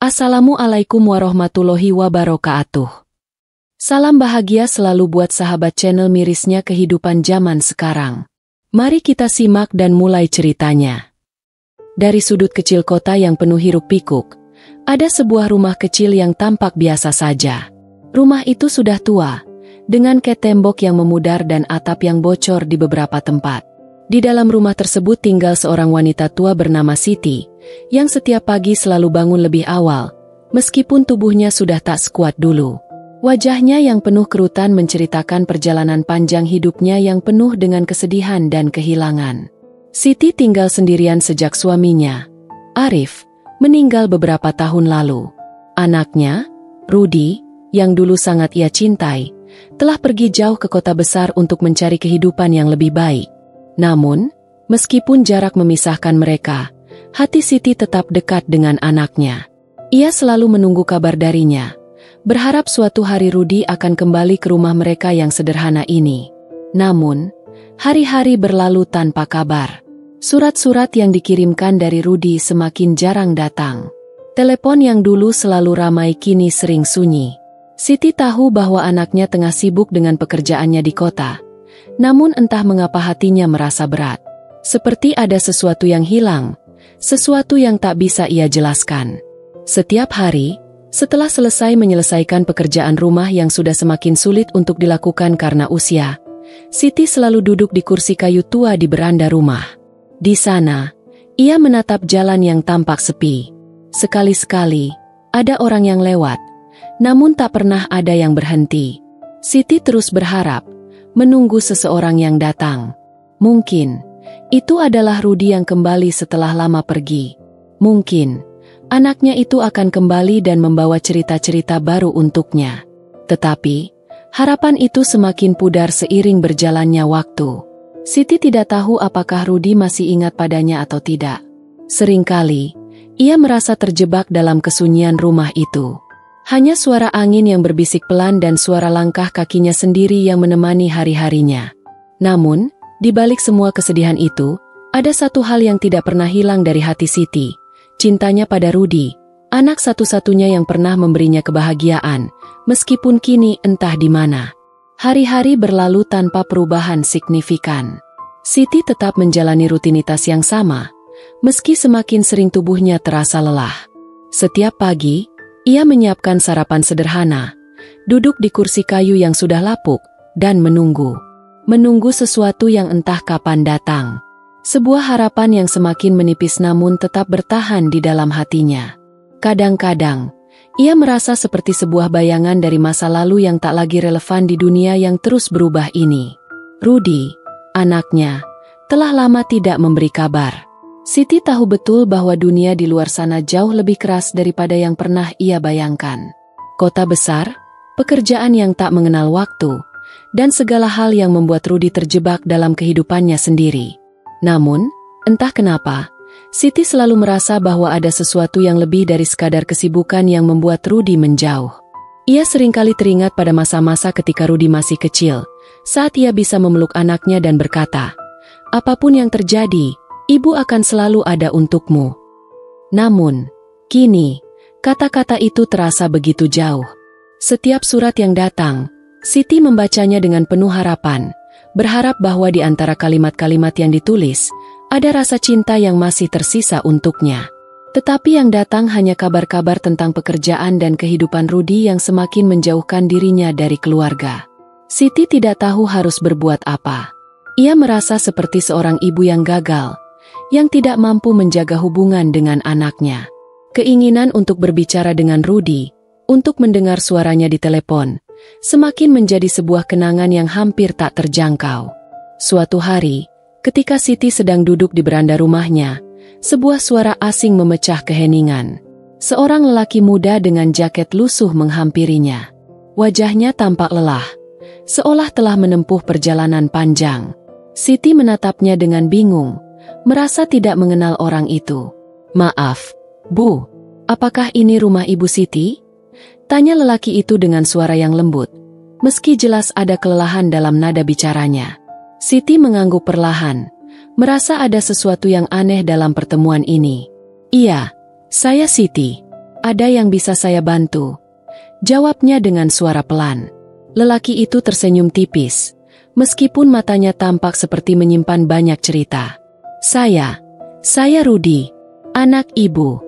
Assalamualaikum warahmatullahi wabarakatuh. Salam bahagia selalu buat sahabat channel mirisnya kehidupan zaman sekarang. Mari kita simak dan mulai ceritanya. Dari sudut kecil kota yang penuh hiruk pikuk, ada sebuah rumah kecil yang tampak biasa saja. Rumah itu sudah tua, dengan tembok yang memudar dan atap yang bocor di beberapa tempat. Di dalam rumah tersebut tinggal seorang wanita tua bernama Siti, yang setiap pagi selalu bangun lebih awal, meskipun tubuhnya sudah tak sekuat dulu. Wajahnya yang penuh kerutan menceritakan perjalanan panjang hidupnya yang penuh dengan kesedihan dan kehilangan. Siti tinggal sendirian sejak suaminya, Arif, meninggal beberapa tahun lalu. Anaknya, Rudi, yang dulu sangat ia cintai, telah pergi jauh ke kota besar untuk mencari kehidupan yang lebih baik. Namun, meskipun jarak memisahkan mereka, hati Siti tetap dekat dengan anaknya. Ia selalu menunggu kabar darinya, berharap suatu hari Rudi akan kembali ke rumah mereka yang sederhana ini. Namun, hari-hari berlalu tanpa kabar. Surat-surat yang dikirimkan dari Rudi semakin jarang datang. Telepon yang dulu selalu ramai kini sering sunyi. Siti tahu bahwa anaknya tengah sibuk dengan pekerjaannya di kota. Namun entah mengapa hatinya merasa berat. Seperti ada sesuatu yang hilang, sesuatu yang tak bisa ia jelaskan. Setiap hari, setelah selesai menyelesaikan pekerjaan rumah yang sudah semakin sulit untuk dilakukan karena usia, Siti selalu duduk di kursi kayu tua di beranda rumah. Di sana, ia menatap jalan yang tampak sepi. Sekali-sekali, ada orang yang lewat, namun tak pernah ada yang berhenti. Siti terus berharap, menunggu seseorang yang datang. Mungkin, itu adalah Rudi yang kembali setelah lama pergi. Mungkin, anaknya itu akan kembali dan membawa cerita-cerita baru untuknya. Tetapi, harapan itu semakin pudar seiring berjalannya waktu. Siti tidak tahu apakah Rudi masih ingat padanya atau tidak. Seringkali, ia merasa terjebak dalam kesunyian rumah itu. Hanya suara angin yang berbisik pelan dan suara langkah kakinya sendiri yang menemani hari-harinya. Namun, di balik semua kesedihan itu, ada satu hal yang tidak pernah hilang dari hati Siti. Cintanya pada Rudi, anak satu-satunya yang pernah memberinya kebahagiaan, meskipun kini entah di mana. Hari-hari berlalu tanpa perubahan signifikan. Siti tetap menjalani rutinitas yang sama, meski semakin sering tubuhnya terasa lelah. Setiap pagi, ia menyiapkan sarapan sederhana, duduk di kursi kayu yang sudah lapuk, dan menunggu. Menunggu sesuatu yang entah kapan datang. Sebuah harapan yang semakin menipis namun tetap bertahan di dalam hatinya. Kadang-kadang, ia merasa seperti sebuah bayangan dari masa lalu yang tak lagi relevan di dunia yang terus berubah ini. Rudi, anaknya, telah lama tidak memberi kabar. Siti tahu betul bahwa dunia di luar sana jauh lebih keras daripada yang pernah ia bayangkan. Kota besar, pekerjaan yang tak mengenal waktu, dan segala hal yang membuat Rudi terjebak dalam kehidupannya sendiri. Namun, entah kenapa, Siti selalu merasa bahwa ada sesuatu yang lebih dari sekadar kesibukan yang membuat Rudi menjauh. Ia seringkali teringat pada masa-masa ketika Rudi masih kecil, saat ia bisa memeluk anaknya dan berkata, "Apapun yang terjadi, Ibu akan selalu ada untukmu." Namun, kini, kata-kata itu terasa begitu jauh. Setiap surat yang datang, Siti membacanya dengan penuh harapan, berharap bahwa di antara kalimat-kalimat yang ditulis, ada rasa cinta yang masih tersisa untuknya. Tetapi yang datang hanya kabar-kabar tentang pekerjaan dan kehidupan Rudi yang semakin menjauhkan dirinya dari keluarga. Siti tidak tahu harus berbuat apa. Ia merasa seperti seorang ibu yang gagal, yang tidak mampu menjaga hubungan dengan anaknya. Keinginan untuk berbicara dengan Rudi, untuk mendengar suaranya di telepon, semakin menjadi sebuah kenangan yang hampir tak terjangkau. Suatu hari, ketika Siti sedang duduk di beranda rumahnya, sebuah suara asing memecah keheningan. Seorang lelaki muda dengan jaket lusuh menghampirinya. Wajahnya tampak lelah, seolah telah menempuh perjalanan panjang. Siti menatapnya dengan bingung, merasa tidak mengenal orang itu. "Maaf, Bu, apakah ini rumah Ibu Siti?" tanya lelaki itu dengan suara yang lembut, meski jelas ada kelelahan dalam nada bicaranya. Siti mengangguk perlahan, merasa ada sesuatu yang aneh dalam pertemuan ini. "Iya, saya Siti. Ada yang bisa saya bantu? Jawabnya dengan suara pelan. Lelaki itu tersenyum tipis, meskipun matanya tampak seperti menyimpan banyak cerita. Saya Rudy, anak ibu.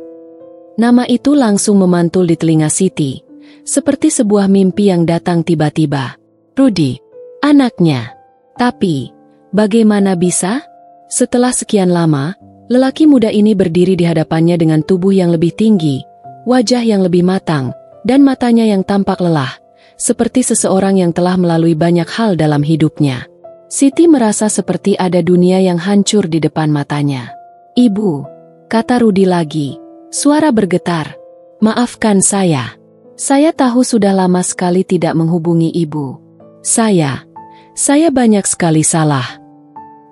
Nama itu langsung memantul di telinga Siti, seperti sebuah mimpi yang datang tiba-tiba. Rudy, anaknya. Tapi, bagaimana bisa? Setelah sekian lama, lelaki muda ini berdiri di hadapannya dengan tubuh yang lebih tinggi, wajah yang lebih matang, dan matanya yang tampak lelah, seperti seseorang yang telah melalui banyak hal dalam hidupnya. Siti merasa seperti ada dunia yang hancur di depan matanya. Ibu, kata Rudy lagi, suara bergetar. Maafkan saya. Saya tahu sudah lama sekali tidak menghubungi ibu. Saya banyak sekali salah.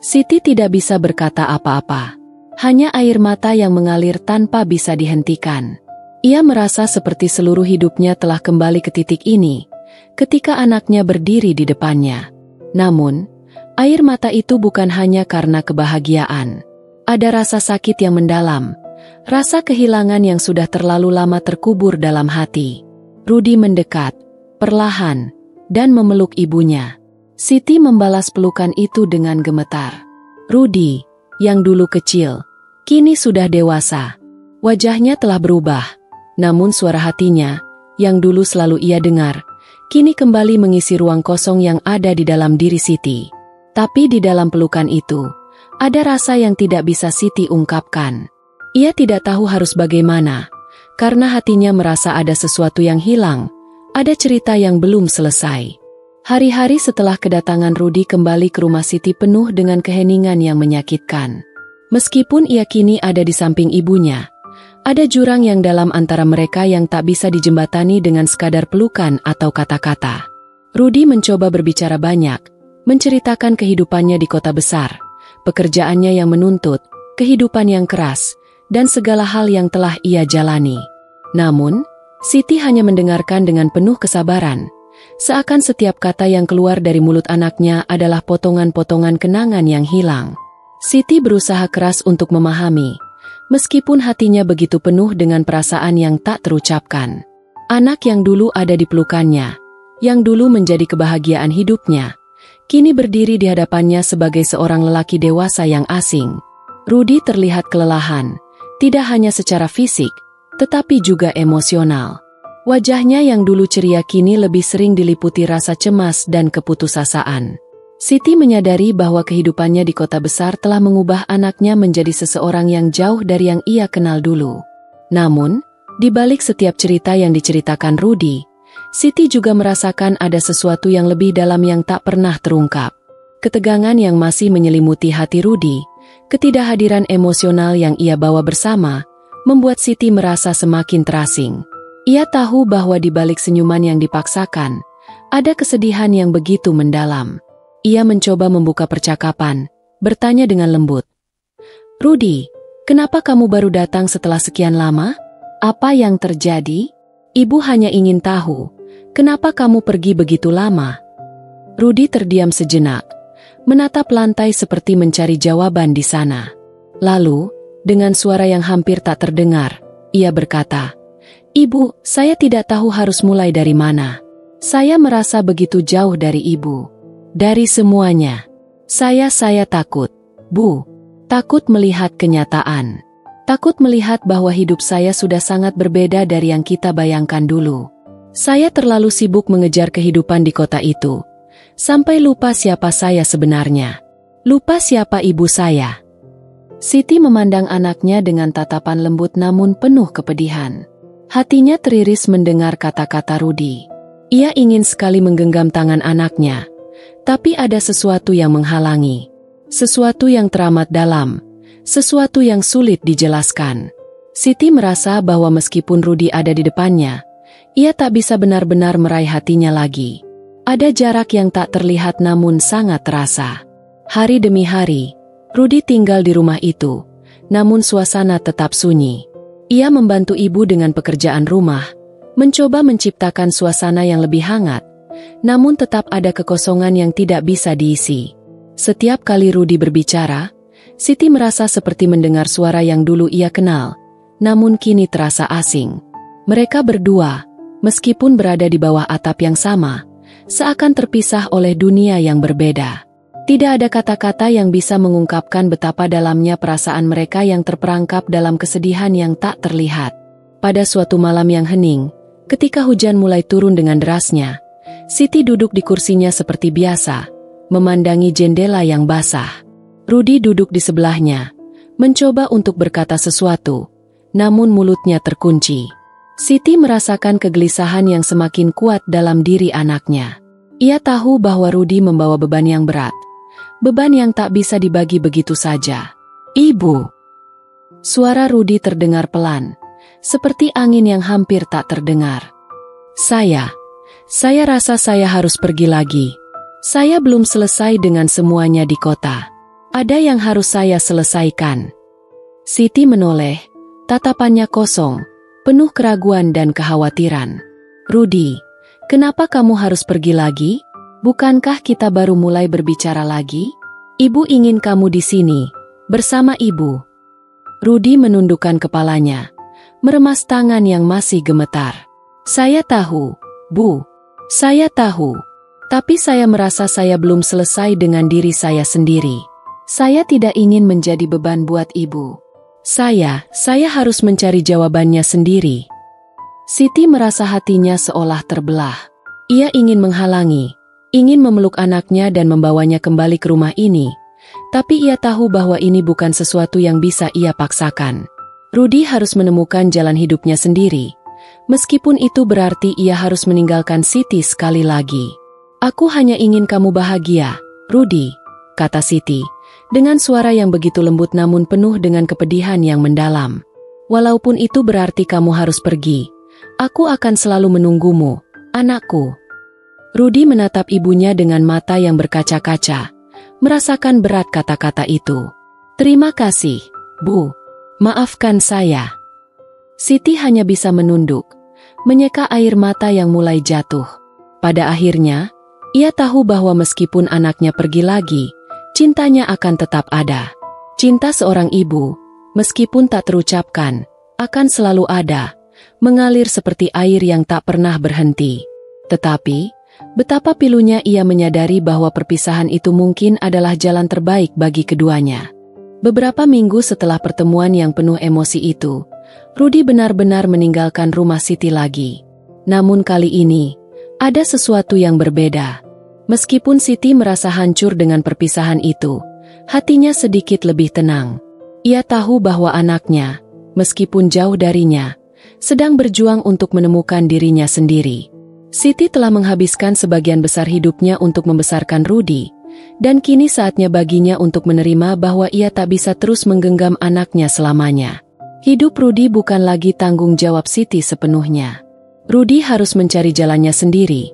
Siti tidak bisa berkata apa-apa. Hanya air mata yang mengalir tanpa bisa dihentikan. Ia merasa seperti seluruh hidupnya telah kembali ke titik ini, ketika anaknya berdiri di depannya. Namun, air mata itu bukan hanya karena kebahagiaan. Ada rasa sakit yang mendalam, rasa kehilangan yang sudah terlalu lama terkubur dalam hati. Rudy mendekat, perlahan, dan memeluk ibunya. Siti membalas pelukan itu dengan gemetar. Rudy, yang dulu kecil, kini sudah dewasa. Wajahnya telah berubah, namun suara hatinya, yang dulu selalu ia dengar, kini kembali mengisi ruang kosong yang ada di dalam diri Siti. Tapi di dalam pelukan itu, ada rasa yang tidak bisa Siti ungkapkan. Ia tidak tahu harus bagaimana, karena hatinya merasa ada sesuatu yang hilang, ada cerita yang belum selesai. Hari-hari setelah kedatangan Rudy kembali ke rumah Siti penuh dengan keheningan yang menyakitkan. Meskipun ia kini ada di samping ibunya, ada jurang yang dalam antara mereka yang tak bisa dijembatani dengan sekadar pelukan atau kata-kata. Rudy mencoba berbicara banyak, menceritakan kehidupannya di kota besar, pekerjaannya yang menuntut, kehidupan yang keras, dan segala hal yang telah ia jalani. Namun, Siti hanya mendengarkan dengan penuh kesabaran, seakan setiap kata yang keluar dari mulut anaknya adalah potongan-potongan kenangan yang hilang. Siti berusaha keras untuk memahami, meskipun hatinya begitu penuh dengan perasaan yang tak terucapkan. Anak yang dulu ada di pelukannya, yang dulu menjadi kebahagiaan hidupnya, kini berdiri di hadapannya sebagai seorang lelaki dewasa yang asing. Rudy terlihat kelelahan, tidak hanya secara fisik, tetapi juga emosional. Wajahnya yang dulu ceria kini lebih sering diliputi rasa cemas dan keputusasaan. Siti menyadari bahwa kehidupannya di kota besar telah mengubah anaknya menjadi seseorang yang jauh dari yang ia kenal dulu. Namun, di balik setiap cerita yang diceritakan Rudy, Siti juga merasakan ada sesuatu yang lebih dalam yang tak pernah terungkap. Ketegangan yang masih menyelimuti hati Rudy, ketidakhadiran emosional yang ia bawa bersama, membuat Siti merasa semakin terasing. Ia tahu bahwa di balik senyuman yang dipaksakan, ada kesedihan yang begitu mendalam. Ia mencoba membuka percakapan, bertanya dengan lembut. Rudy, kenapa kamu baru datang setelah sekian lama? Apa yang terjadi? Ibu hanya ingin tahu, kenapa kamu pergi begitu lama? Rudy terdiam sejenak, menatap lantai seperti mencari jawaban di sana. Lalu, dengan suara yang hampir tak terdengar, ia berkata, Ibu, saya tidak tahu harus mulai dari mana. Saya merasa begitu jauh dari ibu. Dari semuanya. Saya takut. Bu, takut melihat kenyataan. Takut melihat bahwa hidup saya sudah sangat berbeda dari yang kita bayangkan dulu. Saya terlalu sibuk mengejar kehidupan di kota itu, sampai lupa siapa saya sebenarnya. Lupa siapa ibu saya. Siti memandang anaknya dengan tatapan lembut namun penuh kepedihan. Hatinya teriris mendengar kata-kata Rudy. Ia ingin sekali menggenggam tangan anaknya, tapi ada sesuatu yang menghalangi. Sesuatu yang teramat dalam, sesuatu yang sulit dijelaskan. Siti merasa bahwa meskipun Rudy ada di depannya, ia tak bisa benar-benar meraih hatinya lagi. Ada jarak yang tak terlihat namun sangat terasa. Hari demi hari, Rudy tinggal di rumah itu, namun suasana tetap sunyi. Ia membantu ibu dengan pekerjaan rumah, mencoba menciptakan suasana yang lebih hangat, namun tetap ada kekosongan yang tidak bisa diisi. Setiap kali Rudy berbicara, Siti merasa seperti mendengar suara yang dulu ia kenal, namun kini terasa asing. Mereka berdua, meskipun berada di bawah atap yang sama, seakan terpisah oleh dunia yang berbeda. Tidak ada kata-kata yang bisa mengungkapkan betapa dalamnya perasaan mereka yang terperangkap dalam kesedihan yang tak terlihat. Pada suatu malam yang hening, ketika hujan mulai turun dengan derasnya, Siti duduk di kursinya seperti biasa, memandangi jendela yang basah. Rudy duduk di sebelahnya, mencoba untuk berkata sesuatu, namun mulutnya terkunci. Siti merasakan kegelisahan yang semakin kuat dalam diri anaknya. Ia tahu bahwa Rudy membawa beban yang berat, beban yang tak bisa dibagi begitu saja. "Ibu." Suara Rudy terdengar pelan, seperti angin yang hampir tak terdengar. Saya rasa saya harus pergi lagi. Saya belum selesai dengan semuanya di kota. Ada yang harus saya selesaikan." Siti menoleh, tatapannya kosong, penuh keraguan dan kekhawatiran. "Rudy, kenapa kamu harus pergi lagi? Bukankah kita baru mulai berbicara lagi? Ibu ingin kamu di sini, bersama ibu." Rudy menundukkan kepalanya, meremas tangan yang masih gemetar. "Saya tahu, Bu. Saya tahu. Tapi saya merasa saya belum selesai dengan diri saya sendiri. Saya tidak ingin menjadi beban buat ibu. Saya harus mencari jawabannya sendiri." Siti merasa hatinya seolah terbelah. Ia ingin menghalangi, ingin memeluk anaknya dan membawanya kembali ke rumah ini. Tapi ia tahu bahwa ini bukan sesuatu yang bisa ia paksakan. Rudy harus menemukan jalan hidupnya sendiri. Meskipun itu berarti ia harus meninggalkan Siti sekali lagi. "Aku hanya ingin kamu bahagia, Rudy," kata Siti, dengan suara yang begitu lembut namun penuh dengan kepedihan yang mendalam. "Walaupun itu berarti kamu harus pergi, aku akan selalu menunggumu, anakku." Rudy menatap ibunya dengan mata yang berkaca-kaca, merasakan berat kata-kata itu. "Terima kasih, Bu. Maafkan saya." Siti hanya bisa menunduk, menyeka air mata yang mulai jatuh. Pada akhirnya, ia tahu bahwa meskipun anaknya pergi lagi, cintanya akan tetap ada. Cinta seorang ibu, meskipun tak terucapkan, akan selalu ada, mengalir seperti air yang tak pernah berhenti. Tetapi, betapa pilunya ia menyadari bahwa perpisahan itu mungkin adalah jalan terbaik bagi keduanya. Beberapa minggu setelah pertemuan yang penuh emosi itu, Rudy benar-benar meninggalkan rumah Siti lagi. Namun kali ini, ada sesuatu yang berbeda. Meskipun Siti merasa hancur dengan perpisahan itu, hatinya sedikit lebih tenang. Ia tahu bahwa anaknya, meskipun jauh darinya, sedang berjuang untuk menemukan dirinya sendiri. Siti telah menghabiskan sebagian besar hidupnya untuk membesarkan Rudy, dan kini saatnya baginya untuk menerima bahwa ia tak bisa terus menggenggam anaknya selamanya. Hidup Rudy bukan lagi tanggung jawab Siti sepenuhnya. Rudy harus mencari jalannya sendiri,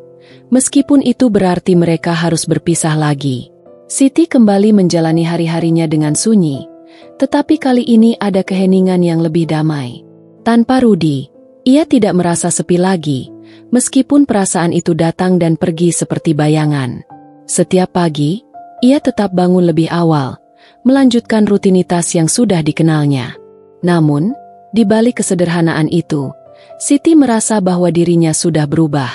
meskipun itu berarti mereka harus berpisah lagi. Siti kembali menjalani hari-harinya dengan sunyi, tetapi kali ini ada keheningan yang lebih damai. Tanpa Rudy, ia tidak merasa sepi lagi, meskipun perasaan itu datang dan pergi seperti bayangan. Setiap pagi, ia tetap bangun lebih awal, melanjutkan rutinitas yang sudah dikenalnya. Namun, di balik kesederhanaan itu, Siti merasa bahwa dirinya sudah berubah.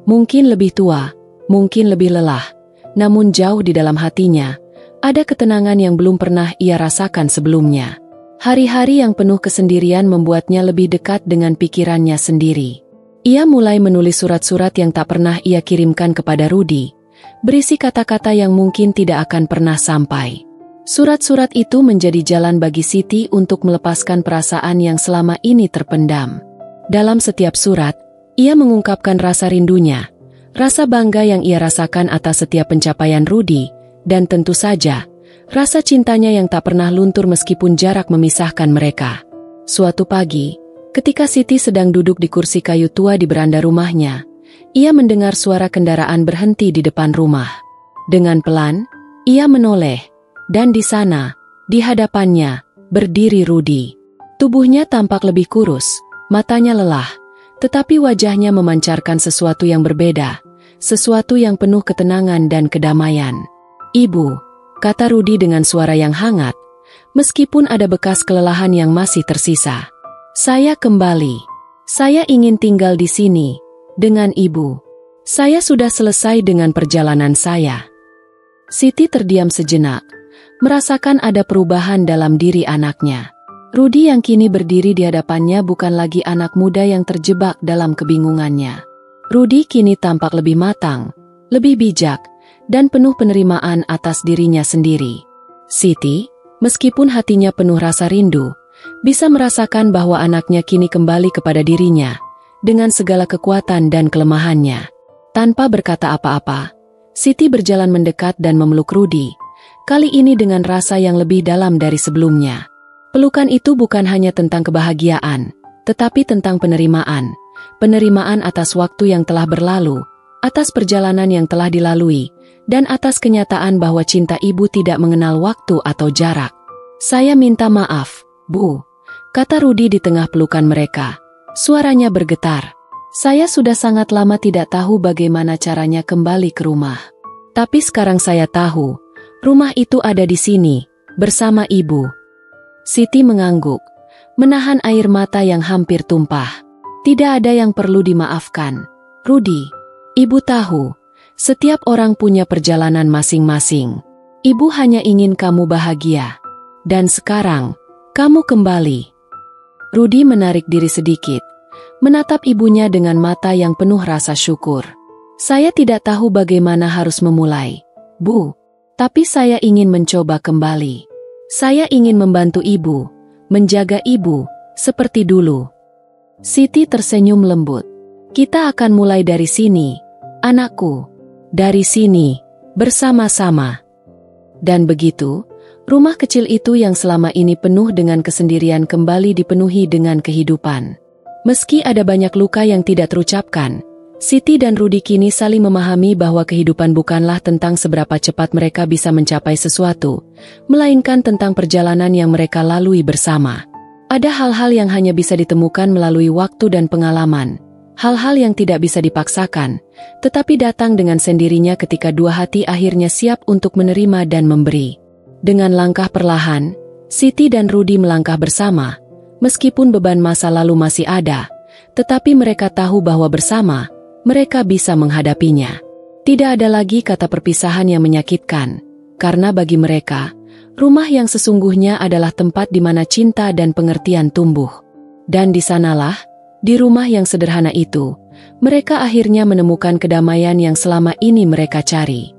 Mungkin lebih tua, mungkin lebih lelah, namun jauh di dalam hatinya, ada ketenangan yang belum pernah ia rasakan sebelumnya. Hari-hari yang penuh kesendirian membuatnya lebih dekat dengan pikirannya sendiri. Ia mulai menulis surat-surat yang tak pernah ia kirimkan kepada Rudy, berisi kata-kata yang mungkin tidak akan pernah sampai. Surat-surat itu menjadi jalan bagi Siti untuk melepaskan perasaan yang selama ini terpendam. Dalam setiap surat, ia mengungkapkan rasa rindunya, rasa bangga yang ia rasakan atas setiap pencapaian Rudy, dan tentu saja, rasa cintanya yang tak pernah luntur meskipun jarak memisahkan mereka. Suatu pagi, ketika Siti sedang duduk di kursi kayu tua di beranda rumahnya, ia mendengar suara kendaraan berhenti di depan rumah. Dengan pelan, ia menoleh. Dan di sana, di hadapannya, berdiri Rudy. Tubuhnya tampak lebih kurus, matanya lelah, tetapi wajahnya memancarkan sesuatu yang berbeda, sesuatu yang penuh ketenangan dan kedamaian. "Ibu," kata Rudy dengan suara yang hangat, meskipun ada bekas kelelahan yang masih tersisa. "Saya kembali. Saya ingin tinggal di sini, dengan ibu. Saya sudah selesai dengan perjalanan saya. Siti terdiam sejenak, merasakan ada perubahan dalam diri anaknya. Rudi yang kini berdiri di hadapannya bukan lagi anak muda yang terjebak dalam kebingungannya. Rudi kini tampak lebih matang, lebih bijak, dan penuh penerimaan atas dirinya sendiri. Siti, meskipun hatinya penuh rasa rindu, bisa merasakan bahwa anaknya kini kembali kepada dirinya, dengan segala kekuatan dan kelemahannya. Tanpa berkata apa-apa, Siti berjalan mendekat dan memeluk Rudi, kali ini dengan rasa yang lebih dalam dari sebelumnya. Pelukan itu bukan hanya tentang kebahagiaan, tetapi tentang penerimaan. Penerimaan atas waktu yang telah berlalu, atas perjalanan yang telah dilalui, dan atas kenyataan bahwa cinta ibu tidak mengenal waktu atau jarak. "Saya minta maaf, Bu," kata Rudi di tengah pelukan mereka. Suaranya bergetar. "Saya sudah sangat lama tidak tahu bagaimana caranya kembali ke rumah. Tapi sekarang saya tahu, rumah itu ada di sini, bersama ibu." Siti mengangguk, menahan air mata yang hampir tumpah. "Tidak ada yang perlu dimaafkan, Rudi. Ibu tahu, setiap orang punya perjalanan masing-masing. Ibu hanya ingin kamu bahagia. Dan sekarang, kamu kembali." Rudi menarik diri sedikit, menatap ibunya dengan mata yang penuh rasa syukur. "Saya tidak tahu bagaimana harus memulai, Bu. Tapi saya ingin mencoba kembali. Saya ingin membantu ibu, menjaga ibu, seperti dulu." Siti tersenyum lembut. "Kita akan mulai dari sini, anakku. Dari sini, bersama-sama." Dan begitu, rumah kecil itu yang selama ini penuh dengan kesendirian kembali dipenuhi dengan kehidupan. Meski ada banyak luka yang tidak terucapkan, Siti dan Rudi kini saling memahami bahwa kehidupan bukanlah tentang seberapa cepat mereka bisa mencapai sesuatu, melainkan tentang perjalanan yang mereka lalui bersama. Ada hal-hal yang hanya bisa ditemukan melalui waktu dan pengalaman, hal-hal yang tidak bisa dipaksakan, tetapi datang dengan sendirinya ketika dua hati akhirnya siap untuk menerima dan memberi. Dengan langkah perlahan, Siti dan Rudi melangkah bersama. Meskipun beban masa lalu masih ada, tetapi mereka tahu bahwa bersama, mereka bisa menghadapinya. Tidak ada lagi kata perpisahan yang menyakitkan, karena bagi mereka, rumah yang sesungguhnya adalah tempat di mana cinta dan pengertian tumbuh. Dan di sanalah, di rumah yang sederhana itu, mereka akhirnya menemukan kedamaian yang selama ini mereka cari.